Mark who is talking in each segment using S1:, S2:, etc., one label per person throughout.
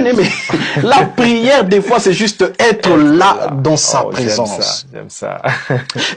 S1: aimé, la prière, des fois, c'est juste être là dans sa présence.
S2: J'aime ça.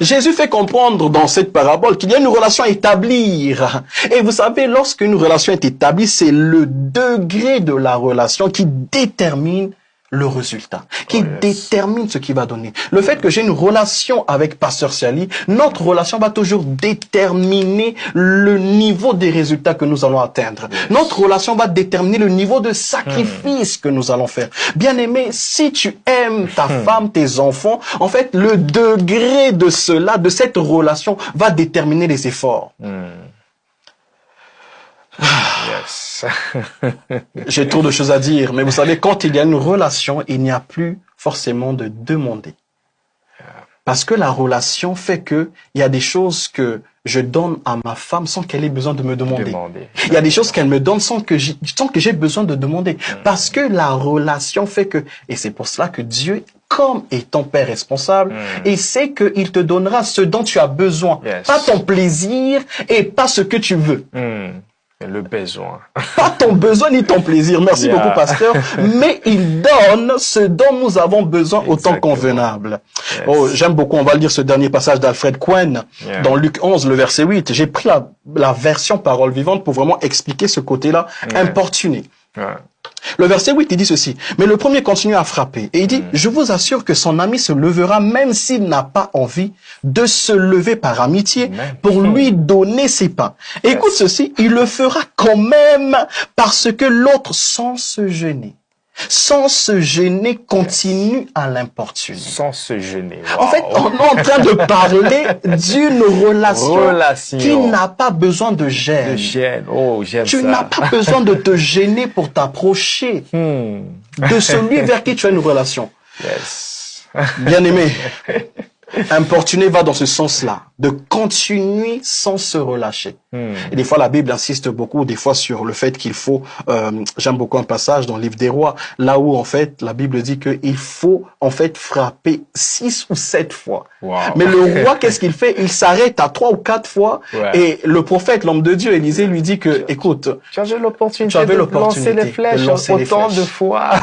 S1: Jésus fait comprendre dans cette parabole qu'il y a une relation à établir. Et vous savez, lorsqu'une relation est établie, c'est le degré de la relation qui détermine le résultat, qui détermine ce qui va donner. Le fait que j'ai une relation avec Pasteur Siali, notre relation va toujours déterminer le niveau des résultats que nous allons atteindre. Notre relation va déterminer le niveau de sacrifice que nous allons faire. Bien aimé, si tu aimes ta femme, tes enfants, en fait, le degré de cela, de cette relation, va déterminer les efforts.
S2: Yes.
S1: J'ai trop de choses à dire, mais vous savez, quand il y a une relation, il n'y a plus forcément de demander. Parce que la relation fait que il y a des choses que je donne à ma femme sans qu'elle ait besoin de me demander. Il y a des choses qu'elle me donne sans que j'ai besoin de demander. Parce que la relation fait que, et c'est pour cela que Dieu, comme étant Père responsable, il sait qu'il te donnera ce dont tu as besoin. Pas ton plaisir et pas ce que tu veux.
S2: Le besoin.
S1: Pas ton besoin ni ton plaisir. Merci beaucoup, pasteur. Mais il donne ce dont nous avons besoin au temps convenable. Oh, j'aime beaucoup, on va lire ce dernier passage d'Alfred Cohen dans Luc 11, le verset 8. J'ai pris la version parole vivante pour vraiment expliquer ce côté-là, importuné. Le verset 8, il dit ceci. Mais le premier continue à frapper. Et il dit, je vous assure que son ami se levera même s'il n'a pas envie de se lever par amitié pour lui donner ses pains. Écoute ceci, il le fera quand même parce que l'autre, sans se gêner, continue à l'importuner.
S2: Sans se gêner.
S1: En fait, on est en train de parler d'une relation qui n'a pas besoin de gêne.
S2: Oh, j'aime ça.
S1: Tu n'as pas besoin de te gêner pour t'approcher de celui vers qui tu as une relation. Bien aimé, importuner va dans ce sens-là, de continuer sans se relâcher. Et des fois, la Bible insiste beaucoup, des fois, sur le fait qu'il faut, j'aime beaucoup un passage dans le livre des Rois, là où, en fait, la Bible dit qu'il faut, en fait, frapper 6 ou 7 fois. Mais le roi, qu'est-ce qu'il fait? Il s'arrête à 3 ou 4 fois, et le prophète, l'homme de Dieu, Élisée, lui dit que, écoute,
S2: tu avais l'opportunité de lancer les flèches autant de fois.